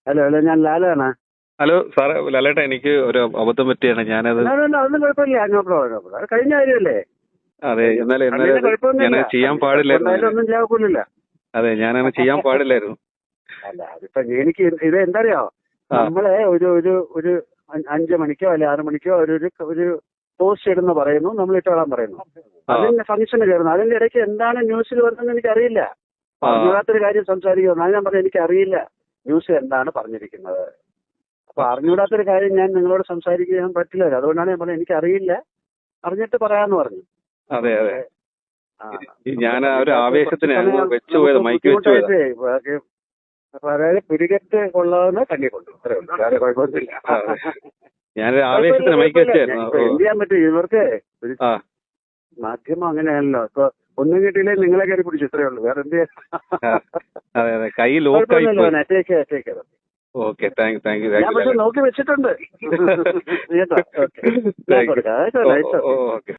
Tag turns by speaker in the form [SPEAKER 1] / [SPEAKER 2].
[SPEAKER 1] Hello hello, ഞാൻ ലാലാണ്.
[SPEAKER 2] Hello സാറേ, ലാലേട്ടാ, എനിക്ക് ഒരു അബദ്ധം പറ്റിയാണ്. ഞാനത്
[SPEAKER 1] അതൊന്നും കുഴപ്പമില്ല, നോ പ്രോബ്ലം, നോ പ്രോബ്ലം. അത് കഴിഞ്ഞ കാര്യമല്ലേ.
[SPEAKER 2] അതെ, എന്നാലും
[SPEAKER 1] അങ്ങനെ കുഴപ്പമൊന്നുമില്ല,
[SPEAKER 2] ഞാനത് ചെയ്യാൻ പാടില്ലായിരുന്നു.
[SPEAKER 1] ഒന്നും ലാഭമില്ല.
[SPEAKER 2] അതെ, ഞാനത് ചെയ്യാൻ പാടില്ലായിരുന്നു.
[SPEAKER 1] അല്ല, അതിപ്പോ എനിക്ക് ഇത് എന്തറിയോ, നമ്മളെ ഒരു ഒരു ഒരു 5 മണിക്കോ അല്ലെ 6 മണിക്കോ ഒരു പോസ്റ്റ് ഇടുന്ന പറയുന്നു, നമ്മൾ ഇട്ടോളാൻ പറയുന്നു. അതിന്റെ ഫംഗ്ഷന് കയറുന്നു. അതിന്റെ ഇടയ്ക്ക് എന്താണ് ന്യൂസിൽ വരുന്നതെന്ന് എനിക്കറിയില്ല. അറിഞ്ഞൂടാത്തൊരു കാര്യം സംസാരിക്കുന്നു. അത് ഞാൻ പറഞ്ഞു, എനിക്കറിയില്ല ന്യൂസ് എന്താണ് പറഞ്ഞിരിക്കുന്നത്. അപ്പൊ അറിഞ്ഞൂടാത്തൊരു കാര്യം ഞാൻ നിങ്ങളോട് സംസാരിക്കാൻ പറ്റില്ല. അതുകൊണ്ടാണ് ഞാൻ പറഞ്ഞത് എനിക്കറിയില്ല, അറിഞ്ഞിട്ട് പറയാന്ന് പറഞ്ഞു.
[SPEAKER 2] അതെ അതെ, ഞാൻ ആ ഒരു ആവേശത്തിന് വെച്ചുപോയത്, മൈക്ക് വെച്ചുപോയത്.
[SPEAKER 1] അപ്പൊ അതായത് പിടികെട്ട് കൊള്ളാവുന്ന കണ്ണി കൊണ്ടു, വേറെ കുഴപ്പമൊന്നുമില്ല.
[SPEAKER 2] ഞാനൊരു ആവേശത്തിന് മൈക്ക് വെച്ചായിരുന്നു.
[SPEAKER 1] എന്ത് ചെയ്യാൻ പറ്റും, ഇവർക്ക് മാധ്യമം അങ്ങനെയാണല്ലോ. ഇപ്പൊ ഒന്നും കിട്ടിയില്ലേ നിങ്ങളെ കയറി പിടിച്ചു, ഇത്രയേ ഉള്ളൂ, വേറെ എന്ത് ചെയ്യാൻ.
[SPEAKER 2] കൈ ലോക്കായി.
[SPEAKER 1] Okay, thank you. ഞാൻ പക്ഷെ നോക്കി വെച്ചിട്ടുണ്ട്. കേട്ടോ, ഓക്കെ.
[SPEAKER 2] ഓക്കെ.